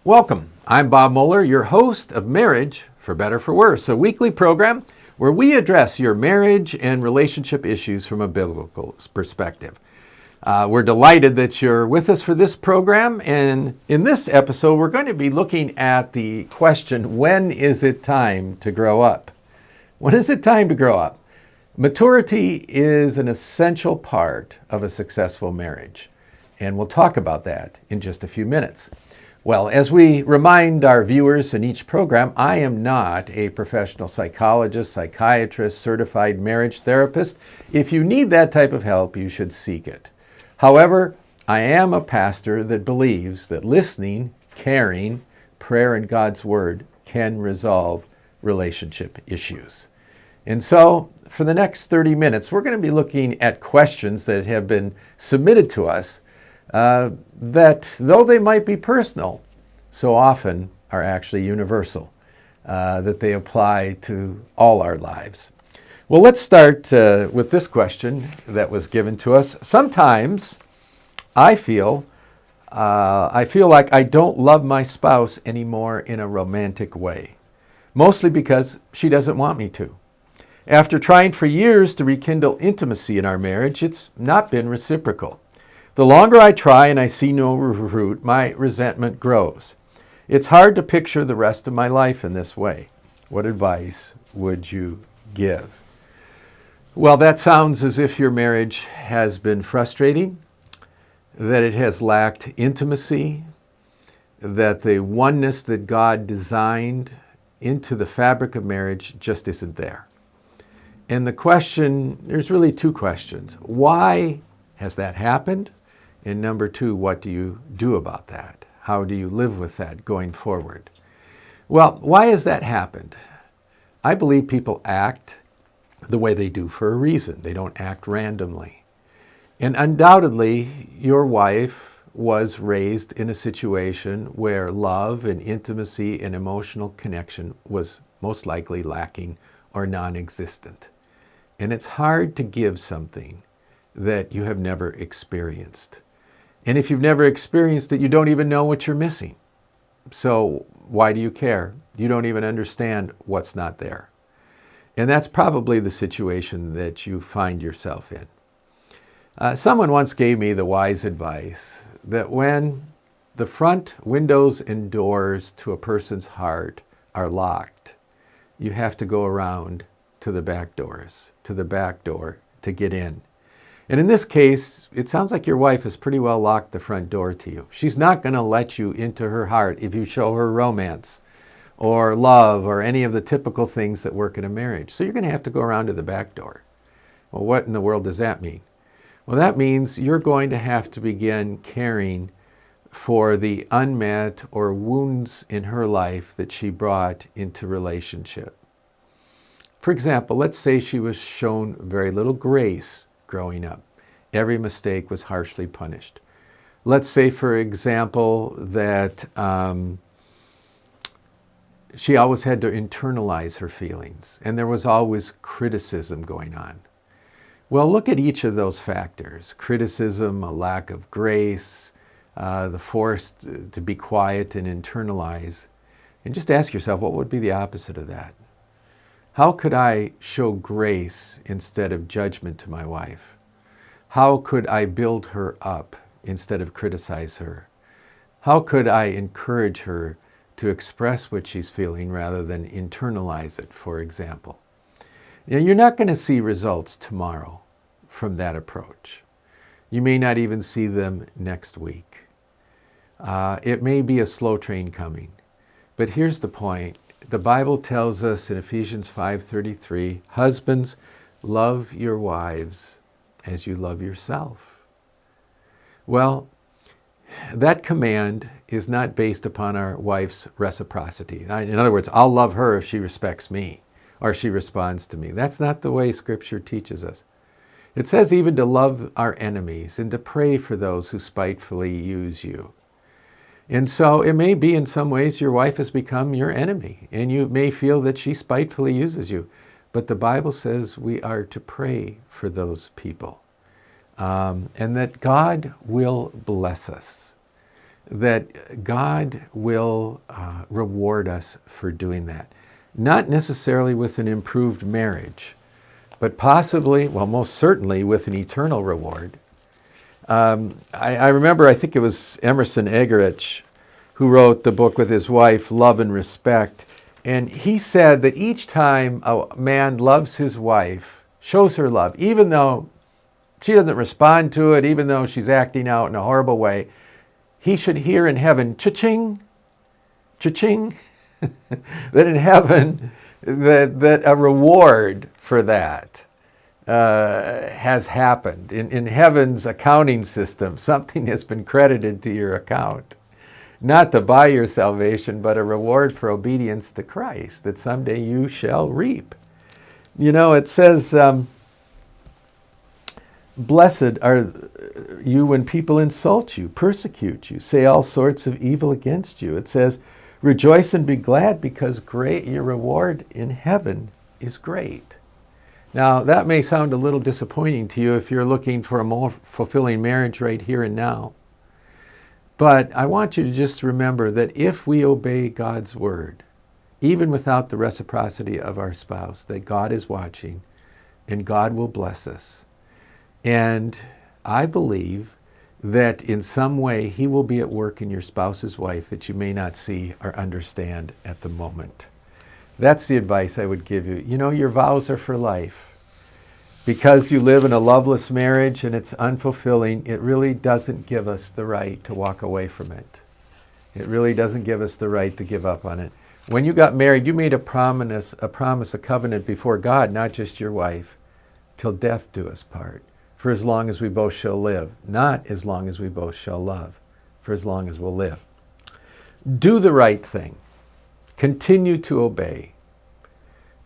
Welcome. I'm Bob Moeller, your host of Marriage for Better for Worse, a weekly program where we address your marriage and relationship issues from a biblical perspective. We're delighted that you're with us for this program, and in this episode we're going to be looking at the question, when is it time to grow up? When is it time to grow up? Maturity is an essential part of a successful marriage, and we'll talk about that in just a few minutes. Well, as we remind our viewers in each program, I am not a professional psychologist, psychiatrist, certified marriage therapist. If you need that type of help, you should seek it. However, I am a pastor that believes that listening, caring, prayer, and God's Word can resolve relationship issues. And so, for the next 30 minutes, we're going to be looking at questions that have been submitted to us that, though they might be personal, so often are actually universal, that they apply to all our lives. Well, let's start with this question that was given to us. Sometimes I feel like I don't love my spouse anymore in a romantic way, mostly because she doesn't want me to. After trying for years to rekindle intimacy in our marriage, it's not been reciprocal. The longer I try and I see no fruit, my resentment grows. It's hard to picture the rest of my life in this way. What advice would you give? Well, that sounds as if your marriage has been frustrating, that it has lacked intimacy, that the oneness that God designed into the fabric of marriage just isn't there. And the question, there's really two questions. Why has that happened? And number two, what do you do about that? How do you live with that going forward? Well, why has that happened? I believe people act the way they do for a reason. They don't act randomly. And undoubtedly, your wife was raised in a situation where love and intimacy and emotional connection was most likely lacking or non-existent. And it's hard to give something that you have never experienced. And if you've never experienced it, you don't even know what you're missing. So why do you care? You don't even understand what's not there. And that's probably the situation that you find yourself in. Someone once gave me the wise advice that when the front windows and doors to a person's heart are locked, you have to go around to the back door to get in. And in this case, it sounds like your wife has pretty well locked the front door to you. She's not going to let you into her heart if you show her romance or love or any of the typical things that work in a marriage. So you're going to have to go around to the back door. Well, what in the world does that mean? Well, that means you're going to have to begin caring for the unmet or wounds in her life that she brought into relationship. For example, let's say she was shown very little grace growing up. Every mistake was harshly punished. Let's say, for example, that she always had to internalize her feelings, and there was always criticism going on. Well, look at each of those factors. Criticism, a lack of grace, the force to be quiet and internalize. And just ask yourself, what would be the opposite of that? How could I show grace instead of judgment to my wife? How could I build her up instead of criticize her? How could I encourage her to express what she's feeling rather than internalize it, for example? Now, you're not going to see results tomorrow from that approach. You may not even see them next week. It may be a slow train coming. But here's the point. The Bible tells us in Ephesians 5:33, husbands, love your wives as you love yourself. Well, that command is not based upon our wife's reciprocity. In other words, I'll love her if she respects me or she responds to me. That's not the way Scripture teaches us. It says even to love our enemies and to pray for those who spitefully use you. And so it may be in some ways your wife has become your enemy, and you may feel that she spitefully uses you. But the Bible says we are to pray for those people, and that God will bless us. that God will reward us for doing that. Not necessarily with an improved marriage, but possibly, well, most certainly with an eternal reward. I remember, I think it was Emerson Eggerichs who wrote the book with his wife, Love and Respect. And he said that each time a man loves his wife, shows her love, even though she doesn't respond to it, even though she's acting out in a horrible way, he should hear in heaven, cha-ching, cha-ching, that in heaven, that a reward for that has happened. In heaven's accounting system, something has been credited to your account. Not to buy your salvation, but a reward for obedience to Christ that someday you shall reap. You know, it says, blessed are you when people insult you, persecute you, say all sorts of evil against you. It says, rejoice and be glad because great your reward in heaven is great. Now, that may sound a little disappointing to you if you're looking for a more fulfilling marriage right here and now. But I want you to just remember that if we obey God's word, even without the reciprocity of our spouse, that God is watching and God will bless us. And I believe that in some way he will be at work in your spouse's life that you may not see or understand at the moment. That's the advice I would give you. You know, your vows are for life. Because you live in a loveless marriage and it's unfulfilling, it really doesn't give us the right to walk away from it. It really doesn't give us the right to give up on it. When you got married, you made a promise, a covenant before God, not just your wife, till death do us part. For as long as we both shall live, not as long as we both shall love, for as long as we'll live. Do the right thing. Continue to obey.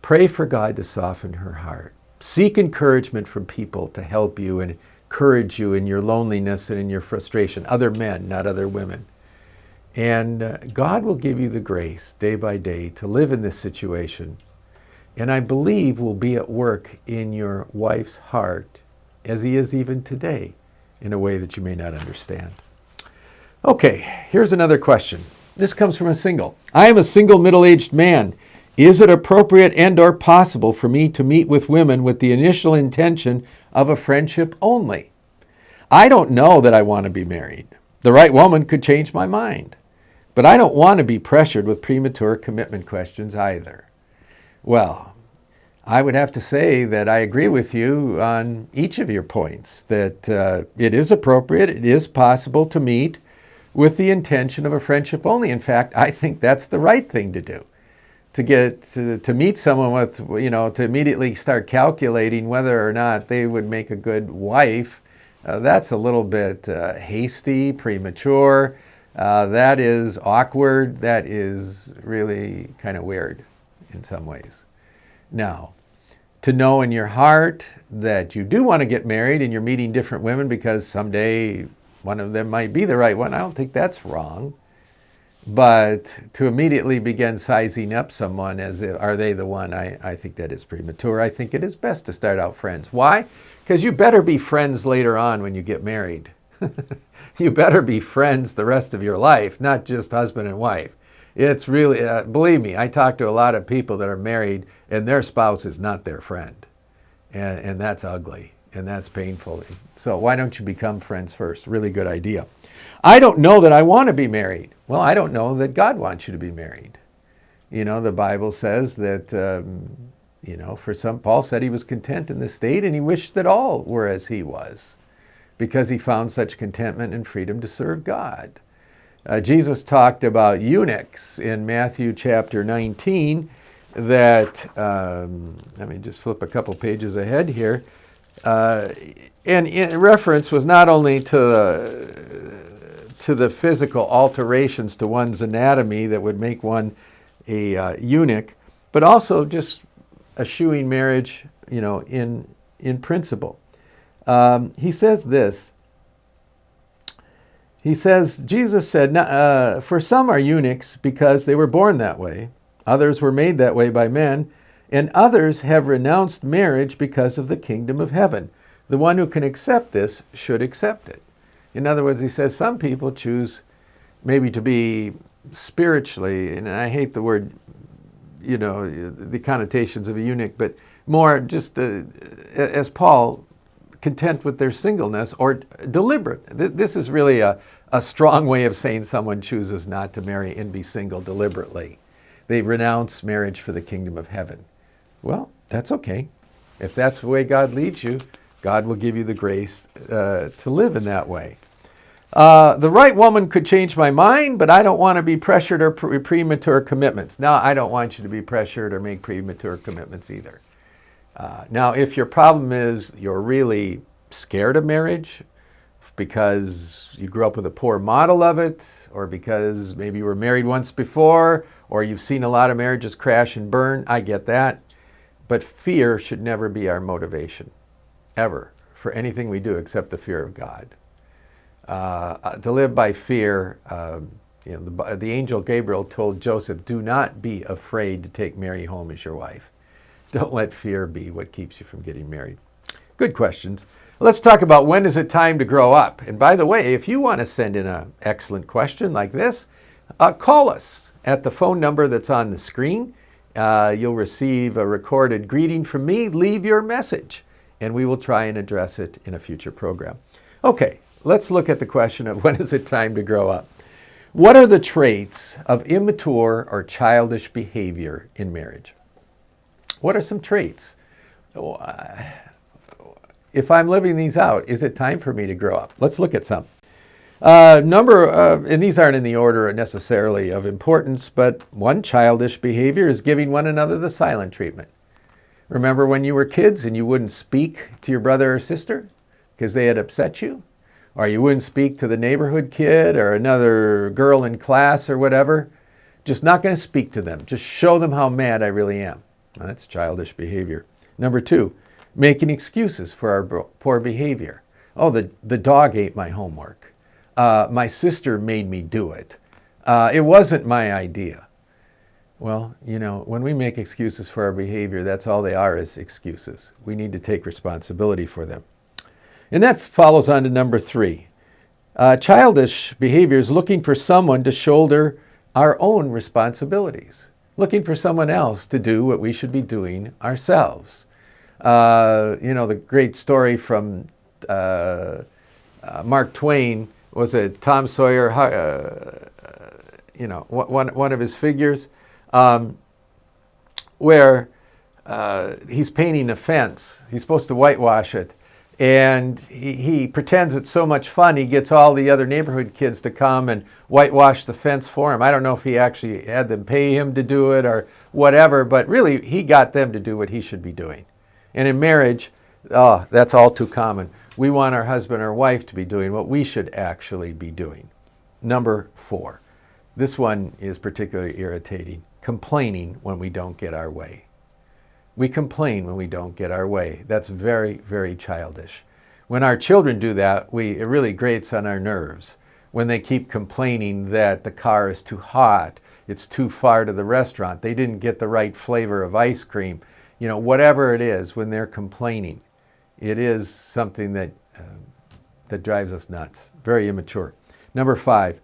Pray for God to soften her heart. Seek encouragement from people to help you and encourage you in your loneliness and in your frustration. Other men, not other women. And God will give you the grace day by day to live in this situation. And I believe will be at work in your wife's heart as he is even today in a way that you may not understand. Okay, here's another question. This comes from a single. I am a single middle-aged man. Is it appropriate and or possible for me to meet with women with the initial intention of a friendship only? I don't know that I want to be married. The right woman could change my mind. But I don't want to be pressured with premature commitment questions either. Well, I would have to say that I agree with you on each of your points, that it is appropriate, it is possible to meet with the intention of a friendship only. In fact, I think that's the right thing to do. To meet someone with, to immediately start calculating whether or not they would make a good wife, that's a little bit hasty, premature. That is awkward. That is really kind of weird in some ways. Now, to know in your heart that you do want to get married and you're meeting different women because someday one of them might be the right one, I don't think that's wrong. But to immediately begin sizing up someone as if, are they the one, I think that is premature. I think it is best to start out friends. Why? Because you better be friends later on when you get married. You better be friends the rest of your life, not just husband and wife. It's really, believe me, I talk to a lot of people that are married and their spouse is not their friend. And that's ugly and that's painful. So why don't you become friends first? Really good idea. I don't know that I want to be married. Well, I don't know that God wants you to be married. The Bible says that, for some, Paul said he was content in the state and he wished that all were as he was because he found such contentment and freedom to serve God. Jesus talked about eunuchs in Matthew chapter 19 that, let me just flip a couple pages ahead here, and in reference was not only to the physical alterations to one's anatomy that would make one a eunuch, but also just eschewing marriage, in principle. He says this. He says, Jesus said, for some are eunuchs because they were born that way. Others were made that way by men. And others have renounced marriage because of the kingdom of heaven. The one who can accept this should accept it. In other words, he says some people choose maybe to be spiritually, and I hate the word, the connotations of a eunuch, but more just as Paul, content with their singleness or deliberate. This is really a strong way of saying someone chooses not to marry and be single deliberately. They renounce marriage for the kingdom of heaven. Well, that's okay. If that's the way God leads you, God will give you the grace to live in that way. The right woman could change my mind, but I don't want to be pressured or premature commitments. Now, I don't want you to be pressured or make premature commitments either. Now, if your problem is you're really scared of marriage because you grew up with a poor model of it, or because maybe you were married once before, or you've seen a lot of marriages crash and burn, I get that. But fear should never be our motivation, ever, for anything we do except the fear of God. To live by fear, the angel Gabriel told Joseph, do not be afraid to take Mary home as your wife. Don't let fear be what keeps you from getting married. Good questions. Let's talk about when is it time to grow up. And by the way, if you want to send in an excellent question like this, call us at the phone number that's on the screen. You'll receive a recorded greeting from me. Leave your message, and we will try and address it in a future program. Okay, let's look at the question of when is it time to grow up. What are the traits of immature or childish behavior in marriage? What are some traits? If I'm living these out, is it time for me to grow up? Let's look at some. And these aren't in the order necessarily of importance, but one childish behavior is giving one another the silent treatment. Remember when you were kids and you wouldn't speak to your brother or sister because they had upset you? Or you wouldn't speak to the neighborhood kid or another girl in class or whatever? Just not going to speak to them. Just show them how mad I really am. Well, that's childish behavior. Number 2, making excuses for our poor behavior. Oh, the dog ate my homework. My sister made me do it. It wasn't my idea. Well, when we make excuses for our behavior, that's all they are, is excuses. We need to take responsibility for them. And that follows on to number 3. Childish behavior is looking for someone to shoulder our own responsibilities, looking for someone else to do what we should be doing ourselves. The great story from Mark Twain, was it Tom Sawyer, one of his figures, where he's painting a fence. He's supposed to whitewash it. And he pretends it's so much fun, he gets all the other neighborhood kids to come and whitewash the fence for him. I don't know if he actually had them pay him to do it or whatever, but really he got them to do what he should be doing. And in marriage, that's all too common. We want our husband or wife to be doing what we should actually be doing. Number 4. This one is particularly irritating. Complaining when we don't get our way. We complain when we don't get our way. That's very, very childish. When our children do that, it really grates on our nerves. When they keep complaining that the car is too hot, it's too far to the restaurant, they didn't get the right flavor of ice cream, whatever it is, when they're complaining, it is something that drives us nuts. Very immature. Number 5,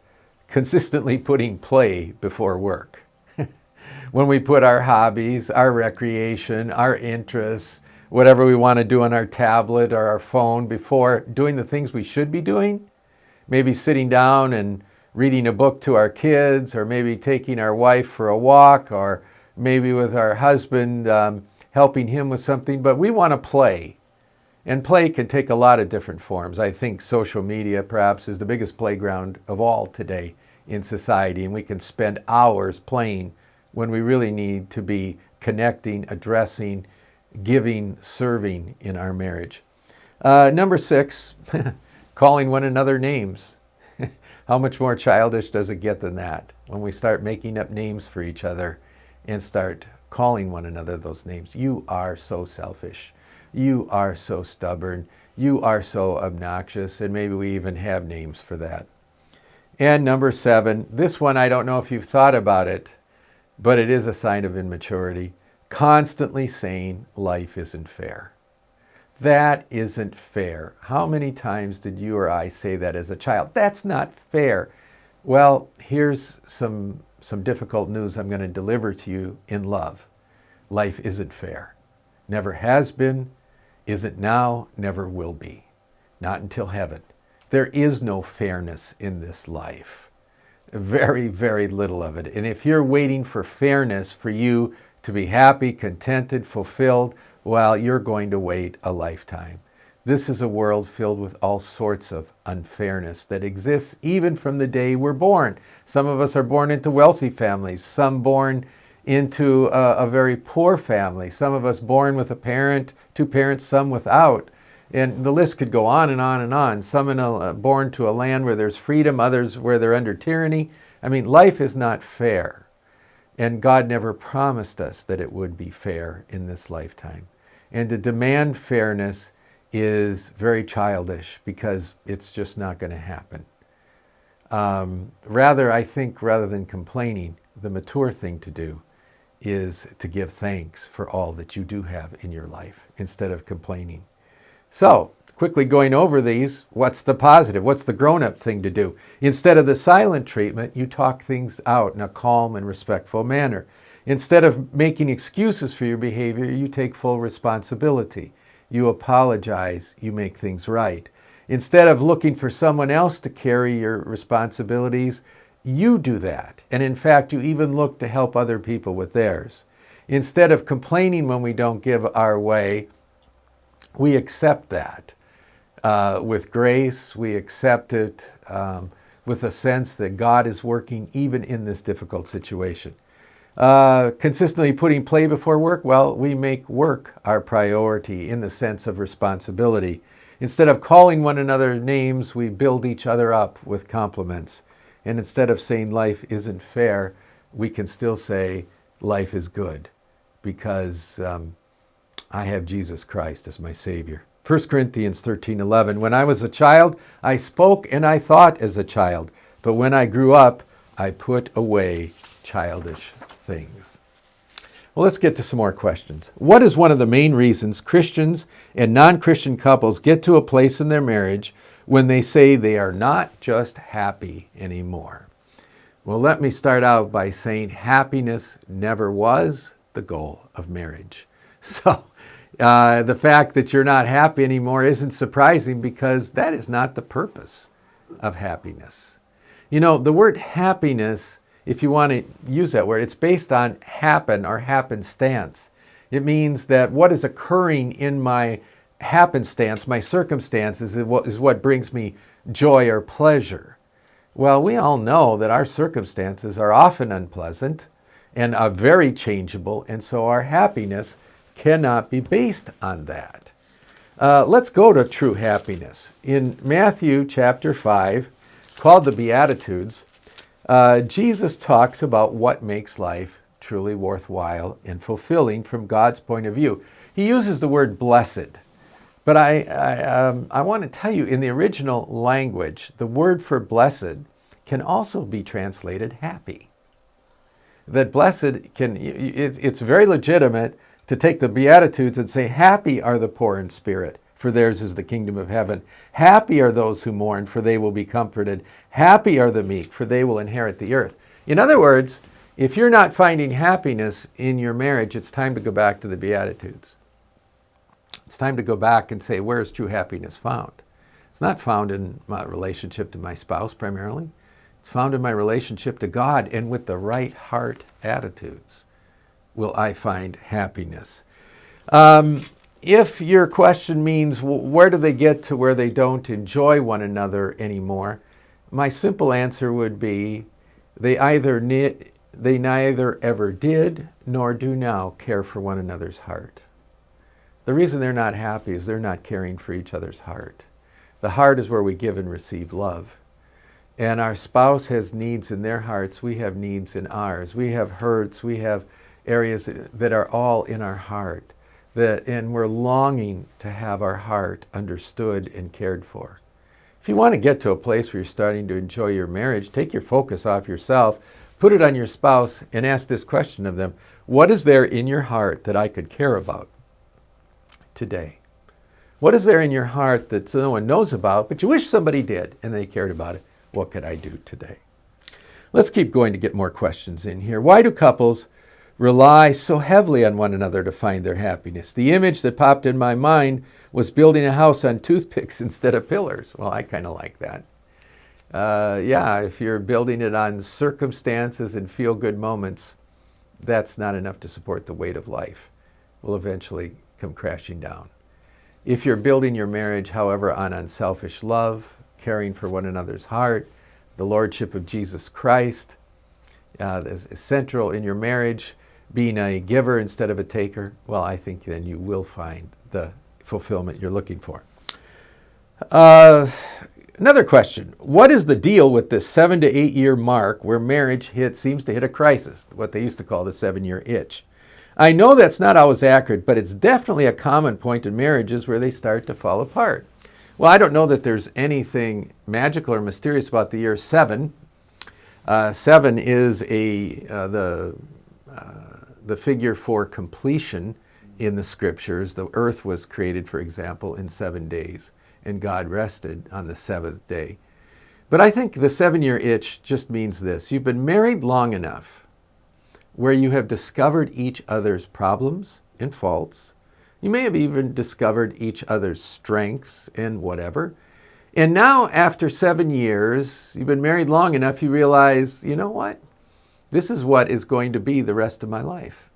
consistently putting play before work. When we put our hobbies, our recreation, our interests, whatever we want to do on our tablet or our phone before doing the things we should be doing, maybe sitting down and reading a book to our kids, or maybe taking our wife for a walk, or maybe with our husband, helping him with something, but we want to play. And play can take a lot of different forms. I think social media perhaps is the biggest playground of all today in society, and we can spend hours playing when we really need to be connecting, addressing, giving, serving in our marriage. Number 6, calling one another names. How much more childish does it get than that? When we start making up names for each other and start calling one another those names. You are so selfish. You are so stubborn. You are so obnoxious. And maybe we even have names for that. And number 7, this one, I don't know if you've thought about it, but it is a sign of immaturity. Constantly saying life isn't fair. That isn't fair. How many times did you or I say that as a child? That's not fair. Well, here's some difficult news I'm going to deliver to you in love. Life isn't fair. Never has been, isn't now, never will be. Not until heaven. There is no fairness in this life. Very, very little of it. And if you're waiting for fairness for you to be happy, contented, fulfilled, well, you're going to wait a lifetime. This is a world filled with all sorts of unfairness that exists even from the day we're born. Some of us are born into wealthy families, some born into a very poor family, some of us born with a parent, two parents, some without. And the list could go on and on and on. Some born to a land where there's freedom, others where they're under tyranny. I mean, life is not fair. And God never promised us that it would be fair in this lifetime. And to demand fairness is very childish because it's just not going to happen. I think rather than complaining, the mature thing to do is to give thanks for all that you do have in your life instead of complaining. So, quickly going over these, what's the positive? What's the grown-up thing to do? Instead of the silent treatment, you talk things out in a calm and respectful manner. Instead of making excuses for your behavior, you take full responsibility. You apologize, you make things right. Instead of looking for someone else to carry your responsibilities, you do that. And in fact, you even look to help other people with theirs. Instead of complaining when we don't give our way, we accept that with grace. We accept it with a sense that God is working even in this difficult situation. Consistently putting play before work, well, we make work our priority in the sense of responsibility. Instead of calling one another names, we build each other up with compliments. And instead of saying life isn't fair, we can still say life is good because I have Jesus Christ as my Savior. 1 Corinthians 13:11, when I was a child, I spoke and I thought as a child, but when I grew up, I put away childish things. Well, let's get to some more questions. What is one of the main reasons Christians and non-Christian couples get to a place in their marriage when they say they are not just happy anymore? Well, let me start out by saying happiness never was the goal of marriage. So the fact that you're not happy anymore isn't surprising because that is not the purpose of happiness. You know, the word happiness, if you want to use that word, it's based on happen or happenstance. It means that what is occurring in my happenstance, my circumstances, is what brings me joy or pleasure. Well, we all know that our circumstances are often unpleasant and are very changeable, and so our happiness cannot be based on that. Let's go to true happiness. In Matthew chapter 5, called the Beatitudes, Jesus talks about what makes life truly worthwhile and fulfilling from God's point of view. He uses the word blessed, but I want to tell you, in the original language, the word for blessed can also be translated happy. That blessed it's very legitimate to take the Beatitudes and say, happy are the poor in spirit, for theirs is the kingdom of heaven. Happy are those who mourn, for they will be comforted. Happy are the meek, for they will inherit the earth. In other words, if you're not finding happiness in your marriage, it's time to go back to the Beatitudes. It's time to go back and say, where is true happiness found? It's not found in my relationship to my spouse primarily. It's found in my relationship to God, and with the right heart attitudes will I find happiness. If your question means, where do they get to where they don't enjoy one another anymore, my simple answer would be, they neither ever did nor do now care for one another's heart. The reason they're not happy is they're not caring for each other's heart. The heart is where we give and receive love. And our spouse has needs in their hearts. We have needs in ours. We have hurts. We have areas that are all in our heart. And we're longing to have our heart understood and cared for. If you want to get to a place where you're starting to enjoy your marriage, take your focus off yourself, put it on your spouse, and ask this question of them: what is there in your heart that I could care about today? What is there in your heart that no one knows about, but you wish somebody did and they cared about it? What could I do today? Let's keep going to get more questions in here. Why do couples rely so heavily on one another to find their happiness? The image that popped in my mind was building a house on toothpicks instead of pillars. Well, I kind of like that. Yeah, if you're building it on circumstances and feel-good moments, that's not enough to support the weight of life. Will eventually come crashing down. If you're building your marriage, however, on unselfish love, caring for one another's heart, the Lordship of Jesus Christ is central in your marriage, being a giver instead of a taker, well, I think then you will find the fulfillment you're looking for. Another question. What is the deal with this 7 to 8 year mark where marriage seems to hit a crisis, what they used to call the 7-year itch? I know that's not always accurate, but it's definitely a common point in marriages where they start to fall apart. Well, I don't know that there's anything magical or mysterious about the year 7. 7 is the figure for completion in the scriptures. The earth was created, for example, in 7 days, and God rested on the 7th day. But I think the 7-year itch just means this. You've been married long enough where you have discovered each other's problems and faults. You may have even discovered each other's strengths and whatever. And now, after 7 years, you've been married long enough, you realize, you know what? This is what is going to be the rest of my life.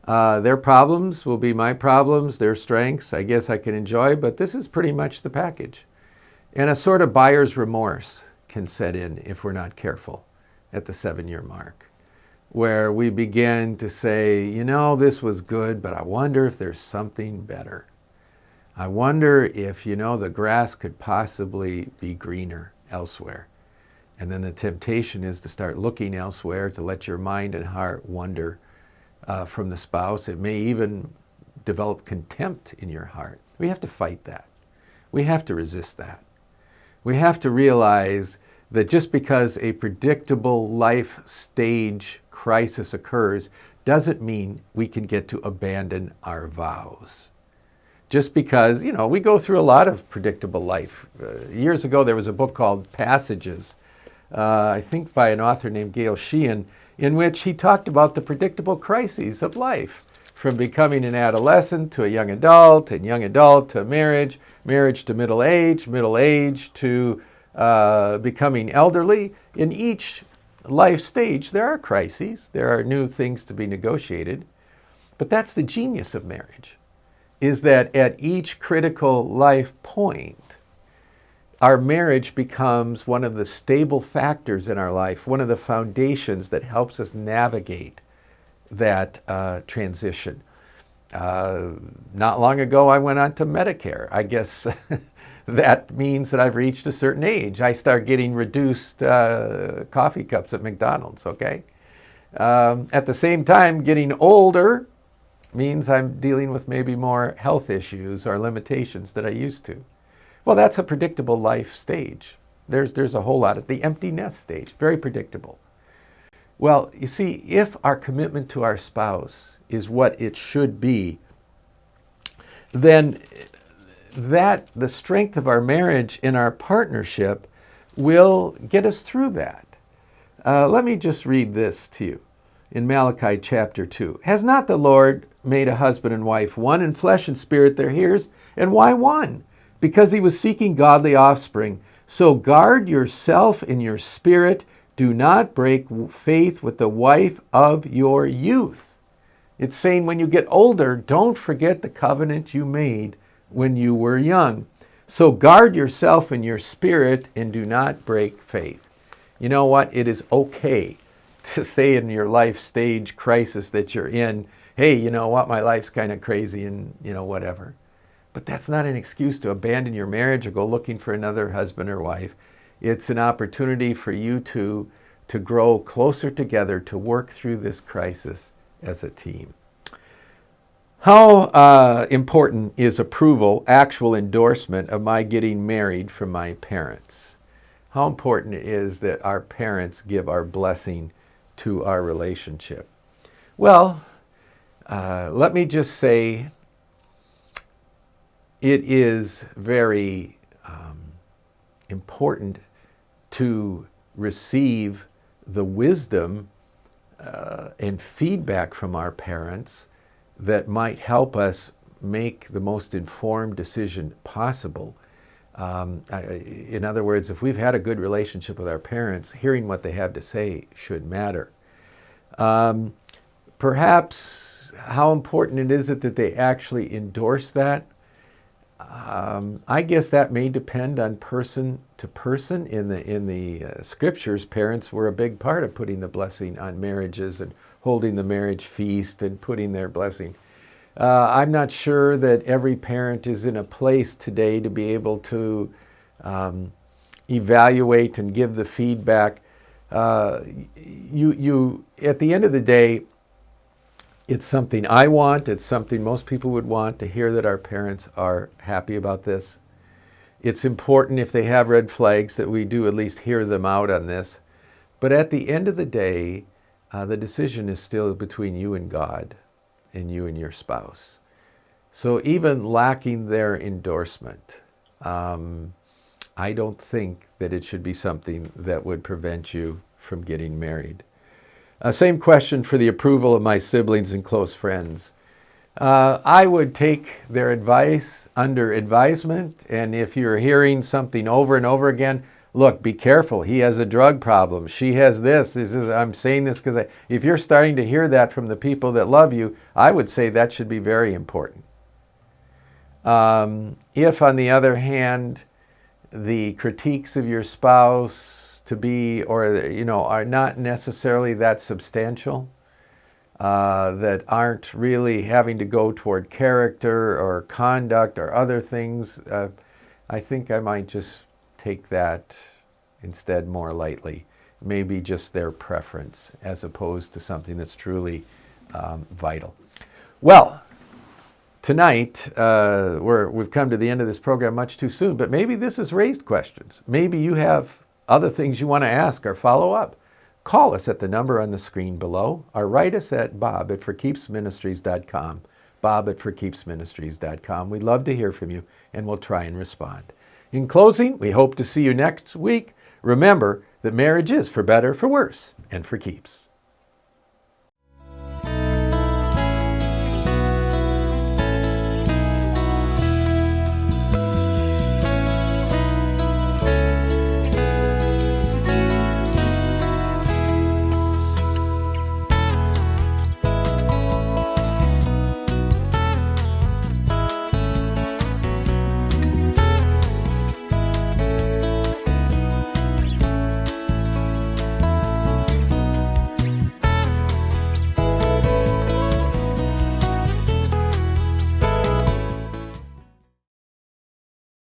Their problems will be my problems, their strengths, I guess I can enjoy, but this is pretty much the package. And a sort of buyer's remorse can set in if we're not careful at the 7-year mark, where we begin to say, you know, this was good, but I wonder if there's something better. I wonder if, you know, the grass could possibly be greener elsewhere. And then the temptation is to start looking elsewhere, to let your mind and heart wander from the spouse. It may even develop contempt in your heart. We have to fight that. We have to resist that. We have to realize that just because a predictable life stage crisis occurs doesn't mean we can get to abandon our vows. Just because, you know, we go through a lot of predictable life. Years ago, there was a book called Passages, I think by an author named Gail Sheehan, in which he talked about the predictable crises of life, from becoming an adolescent to a young adult, and young adult to marriage, marriage to middle age to becoming elderly. In each life stage, there are crises, there are new things to be negotiated, but that's the genius of marriage, is that at each critical life point, our marriage becomes one of the stable factors in our life, one of the foundations that helps us navigate that transition. Not long ago, I went on to Medicare. I guess that means that I've reached a certain age. I start getting reduced coffee cups at McDonald's, okay? At the same time, getting older means I'm dealing with maybe more health issues or limitations that I used to. Well, that's a predictable life stage. There's a whole lot of the empty nest stage, very predictable. Well, you see, if our commitment to our spouse is what it should be, then the strength of our marriage and our partnership will get us through that. Let me just read this to you in Malachi chapter 2. Has not the Lord made a husband and wife one in flesh and spirit their heirs? And why one? Because he was seeking godly offspring. So guard yourself in your spirit. Do not break faith with the wife of your youth. It's saying when you get older, don't forget the covenant you made when you were young. So guard yourself in your spirit and do not break faith. You know what? It is okay to say in your life stage crisis that you're in, hey, you know what? My life's kind of crazy and, you know, whatever. But that's not an excuse to abandon your marriage or go looking for another husband or wife. It's an opportunity for you to grow closer together, to work through this crisis as a team. How important is approval, actual endorsement of my getting married from my parents? How important it is that our parents give our blessing to our relationship? Well, let me just say, it is very important to receive the wisdom and feedback from our parents that might help us make the most informed decision possible. In other words, if we've had a good relationship with our parents, hearing what they have to say should matter. Perhaps how important it is that they actually endorse that. I guess that may depend on person to person. In the scriptures, parents were a big part of putting the blessing on marriages and holding the marriage feast and putting their blessing. I'm not sure that every parent is in a place today to be able to evaluate and give the feedback. You at the end of the day, it's something I want. It's something most people would want, to hear that our parents are happy about this. It's important, if they have red flags, that we do at least hear them out on this. But at the end of the day, the decision is still between you and God and you and your spouse. So even lacking their endorsement, I don't think that it should be something that would prevent you from getting married. Same question for the approval of my siblings and close friends. I would take their advice under advisement, and if you're hearing something over and over again, look, be careful. He has a drug problem. She has this. I'm saying this because if you're starting to hear that from the people that love you, I would say that should be very important. If, on the other hand, the critiques of your spouse are not necessarily that substantial, that aren't really having to go toward character or conduct or other things, I think I might just take that instead more lightly. Maybe just their preference as opposed to something that's truly vital. Well, tonight, we've come to the end of this program much too soon, but maybe this has raised questions. Maybe you have other things you want to ask or follow up. Call us at the number on the screen below, or write us at bob@forkeepsministries.com, bob@forkeepsministries.com. We'd love to hear from you, and we'll try and respond. In closing, we hope to see you next week. Remember that marriage is for better, for worse, and for keeps.